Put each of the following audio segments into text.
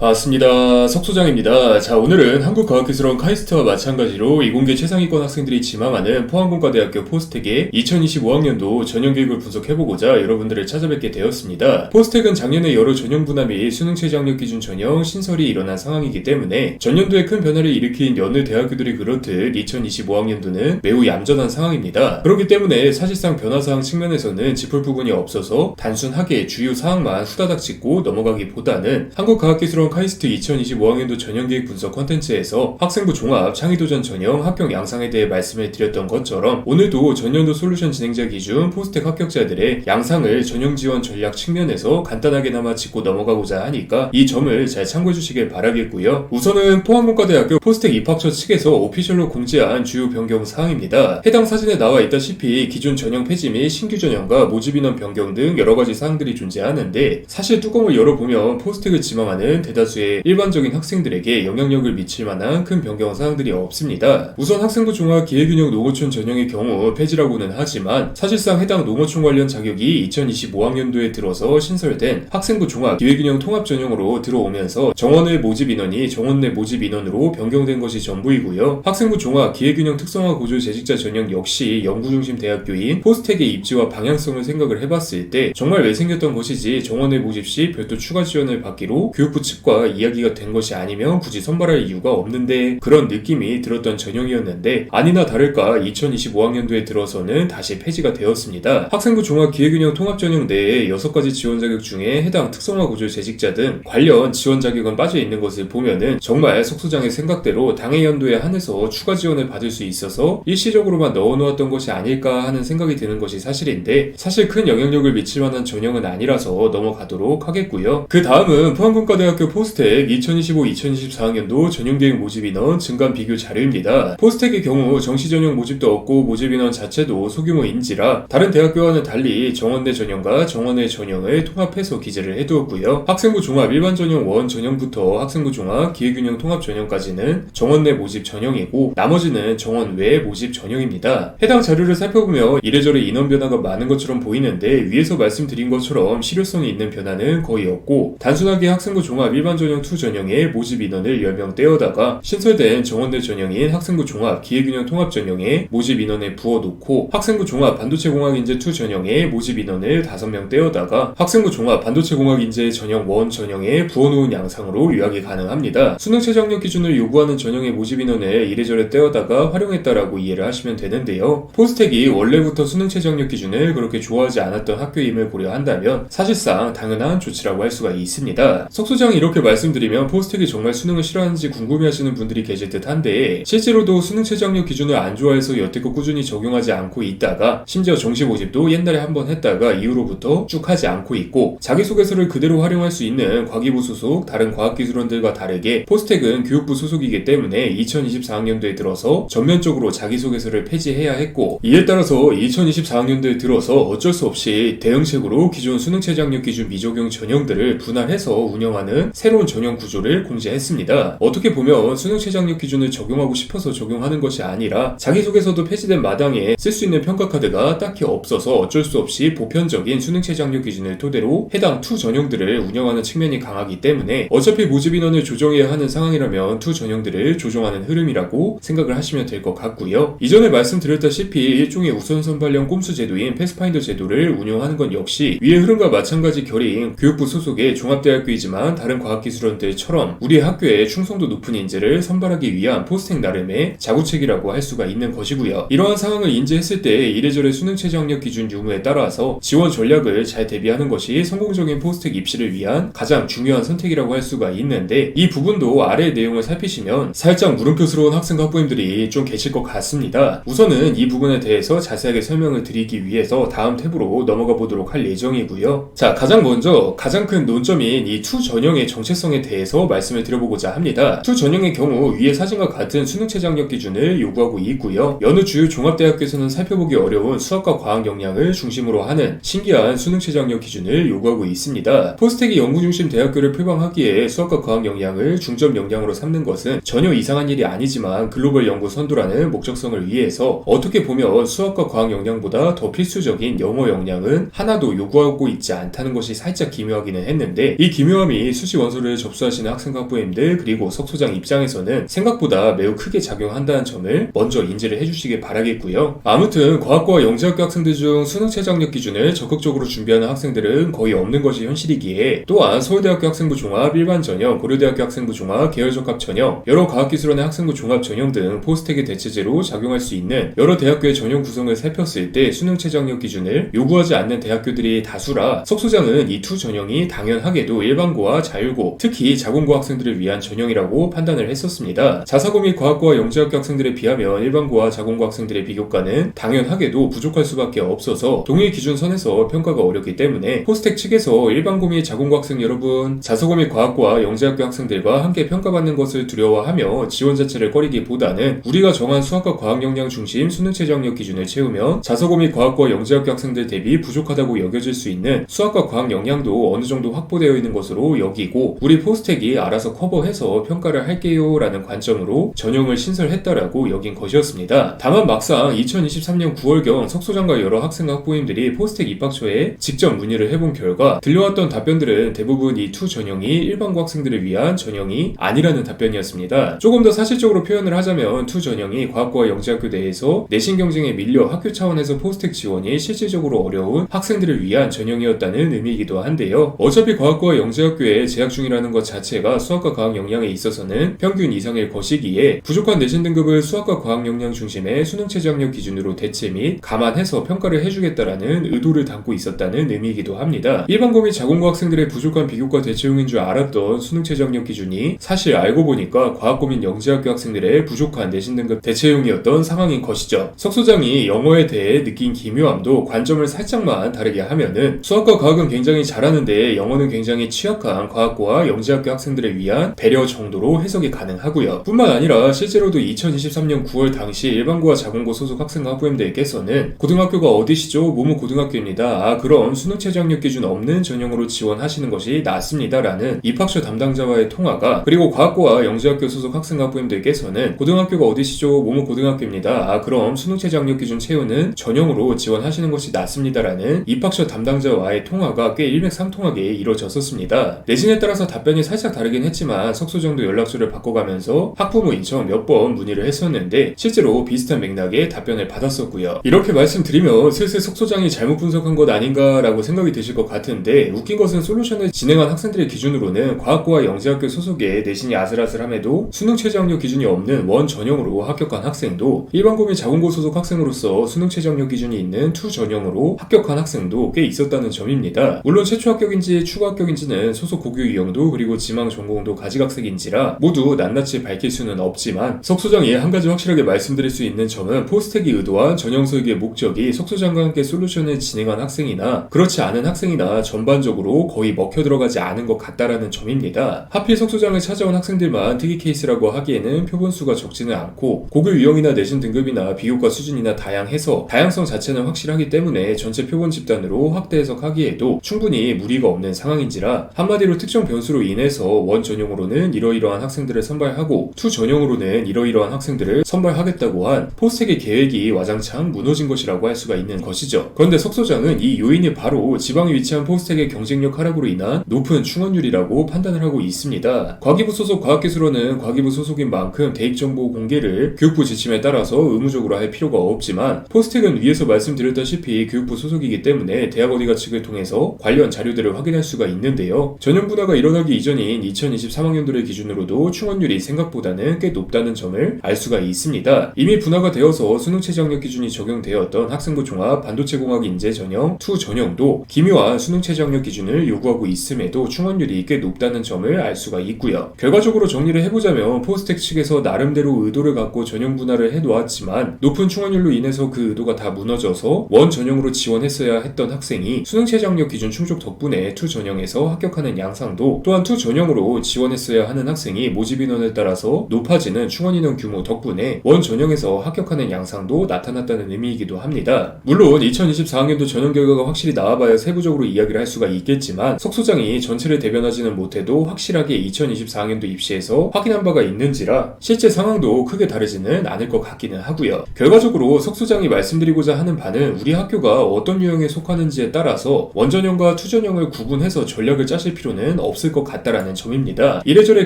반갑습니다. 석소장입니다. 자, 오늘은 한국과학기술원 카이스트와 마찬가지로 이공계 최상위권 학생들이 지망하는 포항공과대학교 포스텍의 2025학년도 전형교육을 분석해보고자 여러분들을 찾아뵙게 되었습니다. 포스텍은 작년에 여러 전형분화 및 수능체제 학력 기준 전형 신설이 일어난 상황이기 때문에 전년도에 큰 변화를 일으킨 여느 대학교들이 그렇듯 2025학년도는 매우 얌전한 상황입니다. 그렇기 때문에 사실상 변화사항 측면에서는 짚을 부분이 없어서 단순하게 주요 사항만 후다닥 짚고 넘어가기보다는 한국과학기술원 카이스트 2025학년도 전형교육 분석 콘텐츠에서 학생부 종합 창의도전 전형 합격 양상에 대해 말씀을 드렸던 것처럼 오늘도 전년도 솔루션 진행자 기준 포스텍 합격자들의 양상을 전형 지원 전략 측면에서 간단하게나마 짚고 넘어가고자 하니까 이 점을 잘 참고해 주시길 바라겠고요. 우선은 포항공과대학교 포스텍 입학처 측에서 오피셜로 공지한 주요 변경 사항입니다. 해당 사진에 나와 있다시피 기존 전형 폐지 및 신규 전형과 모집 인원 변경 등 여러가지 사항들이 존재하는데 사실 뚜껑을 열어보면 포스텍을 지망하는 대다수의 일반적인 학생들에게 영향력을 미칠 만한 큰 변경 사항들이 없습니다. 우선 학생부 종합 기회균형 농어촌 전형의 경우 폐지라고는 하지만 사실상 해당 농어촌 관련 자격이 2025학년도에 들어서 신설된 학생부 종합 기회균형 통합 전형으로 들어오면서 정원의 모집 인원이 정원 내 모집 인원으로 변경된 것이 전부이고요. 학생부 종합 기회균형 특성화 고조 재직자 전형 역시 연구중심 대학교인 포스텍의 입지와 방향성을 생각을 해봤을 때 정말 왜 생겼던 것이지 정원의 모집 시 별도 추가 지원을 받기로 교육부 측과 이야기가 된 것이 아니면 굳이 선발할 이유가 없는데 그런 느낌이 들었던 전형이었는데 아니나 다를까 2025학년도에 들어서는 다시 폐지가 되었습니다. 학생부 종합 기회균형 통합 전형 내에 6가지 지원 자격 중에 해당 특성화 구조 재직자 등 관련 지원 자격은 빠져 있는 것을 보면은 정말 석소장의 생각대로 당해 연도에 한해서 추가 지원을 받을 수 있어서 일시적으로만 넣어놓았던 것이 아닐까 하는 생각이 드는 것이 사실인데 사실 큰 영향력을 미칠 만한 전형은 아니라서 넘어가도록 하겠고요. 그 다음은 포항공과대학교 포스텍 2025-2024학년도 전형교육 모집 인원 증감 비교 자료입니다. 포스텍의 경우 정시 전형 모집도 없고 모집 인원 자체도 소규모인지라 다른 대학교와는 달리 정원내 전형과 정원외 전형을 통합해서 기재를 해두었고요. 학생부 종합 일반 전형 1 전형부터 학생부 종합 기회균형 통합 전형까지는 정원내 모집 전형이고 나머지는 정원외 모집 전형입니다. 해당 자료를 살펴보면 이래저래 인원 변화가 많은 것처럼 보이는데 위에서 말씀드린 것처럼 실효성이 있는 변화는 거의 없고 단순하게 학생부 종합 일반 전형 2 전형의 모집 인원을 10명 떼어다가 신설된 정원내 전형인 학생부 종합 기회균형 통합 전형에 모집 인원을 부어놓고 학생부 종합 반도체공학인재 2 전형에 모집 인원을 5명 떼어다가 학생부 종합 반도체공학인재 전형 1 전형에 부어놓은 양상으로 요약이 가능합니다. 수능체제 학력 기준을 요구하는 전형의 모집 인원을 이래저래 떼어다가 활용했다라고 이해를 하시면 되는데요. 포스텍이 원래부터 수능체제 학력 기준을 그렇게 좋아하지 않았던 학교임을 고려한다면 사실상 당연한 조치라고 할 수가 있습니다. 석소장이 이렇게 말씀드리면 포스텍이 정말 수능을 싫어하는지 궁금해하시는 분들이 계실 듯한데 실제로도 수능체제 학력 기준을 안 좋아해서 여태껏 꾸준히 적용하지 않고 있다가 심지어 정시 모집도 옛날에 한번 했다가 이후로부터 쭉 하지 않고 있고 자기소개서를 그대로 활용할 수 있는 과기부 소속 다른 과학기술원들과 다르게 포스텍은 교육부 소속이기 때문에 2024학년도에 들어서 전면적으로 자기소개서를 폐지해야 했고 이에 따라서 2024학년도에 들어서 어쩔 수 없이 대응책으로 기존 수능체제 학력 기준 미적용 전형들을 분할해서 운영하는 새로운 전형 구조를 공지했습니다. 어떻게 보면 수능체제 학력 기준을 적용하고 싶어서 적용하는 것이 아니라 자기소개서도 폐지된 마당에 쓸 수 있는 평가카드가 딱히 없어서 어쩔 수 없이 보편적인 수능체제 학력 기준을 토대로 해당 2 전형들을 운영하는 측면이 강하기 때문에 어차피 모집 인원을 조정해야 하는 상황이라면 2 전형들을 조정하는 흐름이라고 생각을 하시면 될 것 같고요. 이전에 말씀드렸다시피 일종의 우선선발형 꼼수 제도인 패스파인더 제도를 운영하는 건 역시 위의 흐름과 마찬가지 결인 교육부 소속의 종합대학교이지만 다른 과학기술원들처럼 우리 학교에 충성도 높은 인재를 선발하기 위한 포스텍 나름의 자구책이라고 할 수가 있는 것이고요. 이러한 상황을 인지했을 때 이래저래 수능체제 학력 기준 유무에 따라서 지원 전략을 잘 대비하는 것이 성공적인 포스텍 입시를 위한 가장 중요한 선택이라고 할 수가 있는데 이 부분도 아래의 내용을 살피시면 살짝 물음표스러운 학생 학부모님들이 좀 계실 것 같습니다. 우선은 이 부분에 대해서 자세하게 설명을 드리기 위해서 다음 탭으로 넘어가 보도록 할 예정이고요. 자, 가장 먼저 가장 큰 논점인 이 2 전형의 정체성에 대해서 말씀을 드려보고자 합니다. 2 전형의 경우 위의 사진과 같은 수능체제 학력 기준을 요구하고 있고요. 여느 주요 종합대학교에서는 살펴보기 어려운 수학과 과학 역량을 중심으로 하는 신기한 수능체제 학력 기준을 요구하고 있습니다. 포스텍이 연구중심 대학교를 표방하기에 수학과 과학 역량을 중점 역량으로 삼는 것은 전혀 이상한 일이 아니지만 글로벌 연구 선도라는 목적성을 위해서 어떻게 보면 수학과 과학 역량보다 더 필수적인 영어 역량은 하나도 요구하고 있지 않다는 것이 살짝 기묘하기는 했는데 이 기묘함이 수시 원서를 접수하시는 학생과 학부모님들 그리고 석 소장 입장에서는 생각보다 매우 크게 작용한다는 점을 먼저 인지를 해주시길 바라겠고요. 아무튼 과학고와 영재학교 학생들 중 수능 최저학력 기준을 적극적으로 준비하는 학생들은 거의 없는 것이 현실이기에 또한 서울대학교 학생부 종합 일반 전형, 고려대학교 학생부 종합 계열적합 전형, 여러 과학기술원의 학생부 종합 전형 등 포스텍의 대체제로 작용할 수 있는 여러 대학교의 전형 구성을 살폈을 때 수능 최저학력 기준을 요구하지 않는 대학교들이 다수라 석 소장은 이 두 전형이 당연하게도 일반고와 자율고, 특히 자공고 학생들을 위한 전형이라고 판단을 했었습니다. 자사고 및 과학고와 영재학교 학생들에 비하면 일반고와 자공고 학생들의 비교과는 당연하게도 부족할 수밖에 없어서 동일 기준선에서 평가가 어렵기 때문에 포스텍 측에서 일반고 및 자공고 학생 여러분, 자사고 및 과학고와 영재학교 학생들과 함께 평가받는 것을 두려워하며 지원 자체를 꺼리기보다는 우리가 정한 수학과 과학 역량 중심 수능 최저학력 기준을 채우면 자사고 및 과학고와 영재학교 학생들 대비 부족하다고 여겨질 수 있는 수학과 과학 역량도 어느 정도 확보되어 있는 것으로 여기고 우리 포스텍이 알아서 커버해서 평가를 할게요 라는 관점으로 전형을 신설했다라고 여긴 것이었습니다. 다만 막상 2023년 9월경 석 소장과 여러 학생 학부모님들이 포스텍 입학처에 직접 문의를 해본 결과 들려왔던 답변들은 대부분 이 투 전형이 일반고 학생들을 위한 전형이 아니라는 답변이었습니다. 조금 더 사실적으로 표현을 하자면 투 전형이 과학고와 영재학교 내에서 내신 경쟁에 밀려 학교 차원에서 포스텍 지원이 실질적으로 어려운 학생들을 위한 전형이었다는 의미이기도 한데요. 어차피 과학고와 영재학교에 재학 중이라는 것 자체가 수학과 과학 역량에 있어서는 평균 이상일 것이기에 부족한 내신 등급을 수학과 과학 역량 중심의 수능 최저학력 기준으로 대체 및 감안해서 평가를 해주겠다라는 의도를 담고 있었다는 의미이기도 합니다. 일반고 및 자공고 학생들의 부족한 비교과 대체용인 줄 알았던 수능 최저학력 기준이 사실 알고 보니까 과학고 및 영재학교 학생들의 부족한 내신 등급 대체용이었던 상황인 것이죠. 석 소장이 영어에 대해 느낀 기묘함도 관점을 살짝만 다르게 하면은 수학과 과학은 굉장히 잘하는데 영어는 굉장히 취약한 과학고와 영재학교 학생들을 위한 배려 정도로 해석이 가능하고요. 뿐만 아니라 실제로도 2023년 9월 당시 일반고와 자공고 소속 학생과 학부모님들께서는 고등학교가 어디시죠? 뭐뭐 고등학교입니다. 아 그럼 수능 최저학력 기준 없는 전형으로 지원하시는 것이 낫습니다 라는 입학처 담당자와의 통화가, 그리고 과학고와 영재학교 소속 학생 학부모님들께서는 고등학교가 어디시죠? 뭐뭐 고등학교입니다. 아 그럼 수능 최저학력 기준 채우는 전형으로 지원하시는 것이 낫습니다 라는 입학처 담당자와의 통화가 꽤 일맥상통하게 이루어졌었습니다. 내신에 따라서 답변이 살짝 다르긴 했지만 석 소장도 연락처를 바꿔가면서 학부모 인청 몇 번 문의를 했었는데 실제로 비슷한 맥락의 답변을 받았었고요. 이렇게 말씀드리면 슬슬 석 소장이 잘못 분석한 것 아닌가라고 생각이 드실 것 같은데, 웃긴 것은 솔루션을 진행한 학생들의 기준으로는 과학고와 영재학교 소속의 내신이 아슬아슬함에도 수능 최저학력 기준이 없는 원 전형으로 합격한 학생도, 일반고 및 자공고 소속 학생으로서 수능 최저학력 기준이 있는 투 전형으로 합격한 학생도 꽤 있었다는 점입니다. 물론 최초 합격인지 추가 합격인지는 소속 고교 유형도 그리고 지망 전공도 가지각색인지라 모두 낱낱이 밝힐 수는 없지만 석 소장이 한 가지 확실하게 말씀드릴 수 있는 점은 포스텍이 의도한 전형 설계 목적이 석 소장과 함께 솔루션을 진행한 학생이나 그렇지 않은 학생이나 전반적으로 거의 먹혀 들어가지 않은 것 같다라는 점입니다. 하필 석 소장을 찾아온 학생들만 특이 케이스라고 하기에는 표본수가 적지는 않고 고교 유형이나 내신 등급이나 비교과 수준이나 다양해서 다양성 자체는 확실하기 때문에 전체 표본 집단으로 확대 해석하기에도 충분히 무리가 없는 상황인지라 한마디로 특정 변수로 인해서 원 전형으로는 이러이러한 학생들을 선발하고 투 전형으로는 이러이러한 학생들을 선발하겠다고 한 포스텍의 계획이 와장창 무너진 것이라고 할 수가 있는 것이죠. 그런데 석 소장은 이 요인이 바로 지방에 위치한 포스텍의 경쟁력 하락으로 인한 높은 충원율이라고 판단을 하고 있습니다. 과기부 소속 과학기술원은 과기부 소속인 만큼 대입정보 공개를 교육부 지침에 따라서 의무적으로 할 필요가 없지만 포스텍은 위에서 말씀드렸다시피 교육부 소속이기 때문에 대학어디가 측을 통해서 관련 자료들을 확인할 수가 있는데요. 전형 분화가 일어나기 이전인 2023학년도를 기준으로도 충원율이 생각보다는 꽤 높다는 점을 알 수가 있습니다. 이미 분화가 되어서 수능 최저학력 기준이 적용되었던 학생부 종합 반도체공학 인재 전형 투 전형도 기묘한 수능 최저학력 기준을 요구하고 있음에도 충원율이 꽤 높다는 점을 알 수가 있고요. 결과적으로 정리를 해보자면 포스텍 측에서 나름대로 의도를 갖고 전형 분화를 해놓았지만 높은 충원율로 인해서 그 의도가 다 무너져서 원 전형으로 지원했어야 했던 학생이 수능 최저학력 기준 충족 덕분에 투 전형에서 합격하는 양상도, 또한 투 전형으로 지원했어야 하는 학생이 모집 인원에 따라서 높아지는 충원 인원 규모 덕분에 원 전형에서 합격하는 양상도 나타났다는 의미이기도 합니다. 물론 2024학년도 전형 결과가 확실히 나와봐야 세부적으로 이야기를 할 수가 있겠지만 석 소장이 전체를 대변하지는 못해도 확실하게 2024학년도 입시에서 확인한 바가 있는지라 실제 상황도 크게 다르지는 않을 것 같기는 하고요. 결과적으로 석 소장이 말씀드리고자 하는 바는 우리 학교가 어떤 유형에 속하는지에 따라서 원전형과 투전형을 구분해서 전략을 짜실 필요는 없습니다. 없을 것 같다라는 점입니다. 이래저래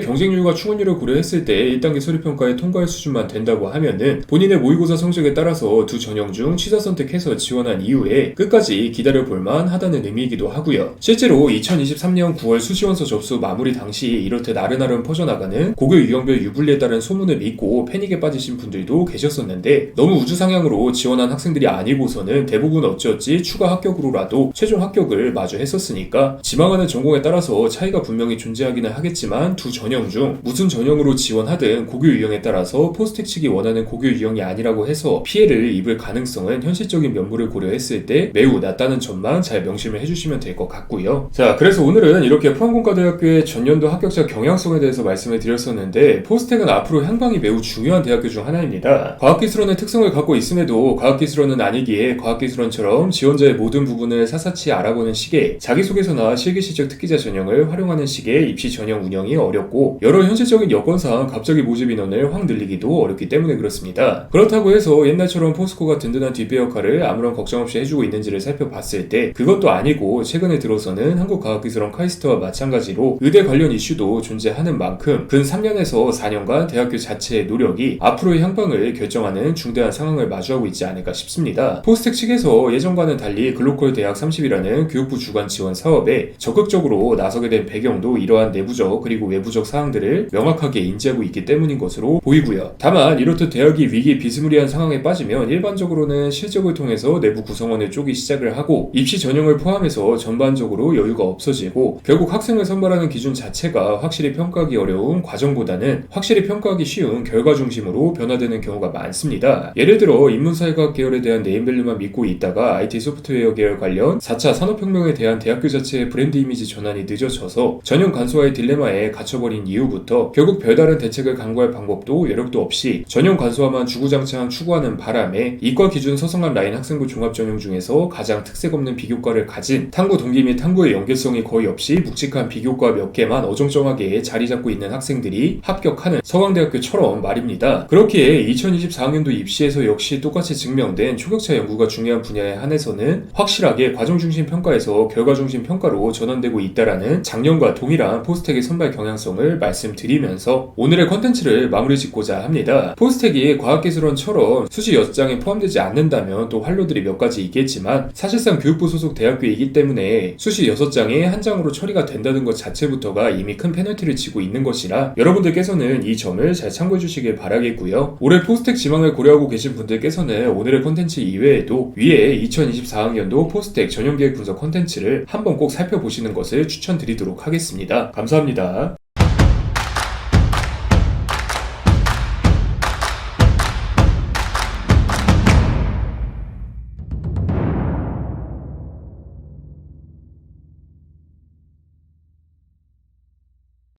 경쟁률과 충원률을 고려했을 때 1단계 소리평가의 통과할 수준만 된다고 하면은 본인의 모의고사 성적에 따라서 두 전형 중 취사 선택해서 지원한 이후에 끝까지 기다려볼만 하다는 의미이기도 하고요. 실제로 2023년 9월 수시원서 접수 마무리 당시 이렇듯 나른나른 퍼져나가는 고교 유형별 유불리에 따른 소문을 믿고 패닉에 빠지신 분들도 계셨었는데 너무 우주상향으로 지원한 학생들이 아니고서는 대부분 어찌어찌 추가 합격으로라도 최종 합격을 마주했었으니까 지망하는 전공에 따라서 차이가 분명히 존재하기는 하겠지만 두 전형 중 무슨 전형으로 지원하든 고교 유형에 따라서 포스텍 측이 원하는 고교 유형이 아니라고 해서 피해를 입을 가능성은 현실적인 면모를 고려했을 때 매우 낮다는 점만 잘 명심을 해주시면 될 것 같고요. 자, 그래서 오늘은 이렇게 포항공과대학교의 전년도 합격자 경향성에 대해서 말씀을 드렸었는데 포스텍은 앞으로 향방이 매우 중요한 대학교 중 하나입니다. 과학기술원의 특성을 갖고 있음에도 과학기술원은 아니기에 과학기술원처럼 지원자의 모든 부분을 사사치 알아보는 식의 자기소개서나 실기실적 특기자 전형을 활용하는 식의 입시 전형 운영이 어렵고 여러 현실적인 여건상 갑자기 모집 인원을 확 늘리기도 어렵기 때문에 그렇습니다. 그렇다고 해서 옛날처럼 포스코가 든든한 뒷배 역할을 아무런 걱정 없이 해주고 있는지를 살펴봤을 때 그것도 아니고 최근에 들어서는 한국과학기술원 카이스트와 마찬가지로 의대 관련 이슈도 존재하는 만큼 근 3년에서 4년간 대학교 자체의 노력이 앞으로의 향방을 결정하는 중대한 상황을 마주하고 있지 않을까 싶습니다. 포스텍 측에서 예전과는 달리 글로컬 대학 30이라는 교육부 주관 지원 사업에 적극적으로 나서게 된 배경도 이러한 내부적 그리고 외부적 사항들을 명확하게 인지하고 있기 때문인 것으로 보이고요. 다만 이렇듯 대학이 위기 비스무리한 상황에 빠지면 일반적으로는 실적을 통해서 내부 구성원을 쪼기 시작을 하고 입시 전형을 포함해서 전반적으로 여유가 없어지고 결국 학생을 선발하는 기준 자체가 확실히 평가하기 어려운 과정보다는 확실히 평가하기 쉬운 결과 중심으로 변화되는 경우가 많습니다. 예를 들어 인문사회과학 계열에 대한 네임밸류만 믿고 있다가 IT 소프트웨어 계열 관련 4차 산업혁명에 대한 대학교 자체의 브랜드 이미지 전환이 늦어져서 전형 간소화의 딜레마에 갇혀버린 이후부터 결국 별다른 대책을 강구할 방법도 여력도 없이 전형 간소화만 주구장창 추구하는 바람에 이과 기준 서성한 라인 학생부 종합전형 중에서 가장 특색 없는 비교과를 가진 탐구 동기 및 탐구의 연계성이 거의 없이 묵직한 비교과 몇 개만 어정쩡하게 자리 잡고 있는 학생들이 합격하는 서강대학교처럼 말입니다. 그렇기에 2024학년도 입시에서 역시 똑같이 증명된 초격차 연구가 중요한 분야에 한해서는 확실하게 과정 중심 평가에서 결과 중심 평가로 전환되고 있다라는 작년과 동일한 포스텍의 선발 경향성을 말씀드리면서 오늘의 컨텐츠를 마무리 짓고자 합니다. 포스텍이 과학기술원처럼 수시 6장에 포함되지 않는다면 또 활로들이 몇 가지 있겠지만 사실상 교육부 소속 대학교이기 때문에 수시 6장에 한 장으로 처리가 된다는 것 자체부터가 이미 큰 페널티를 치고 있는 것이라 여러분들께서는 이 점을 잘 참고해 주시길 바라겠고요. 올해 포스텍 지망을 고려하고 계신 분들께서는 오늘의 컨텐츠 이외에도 위에 2024학년도 포스텍 전형계획 분석 컨텐츠를 한번 꼭 살펴보시는 것을 추천드리도록 하겠습니다. 감사합니다.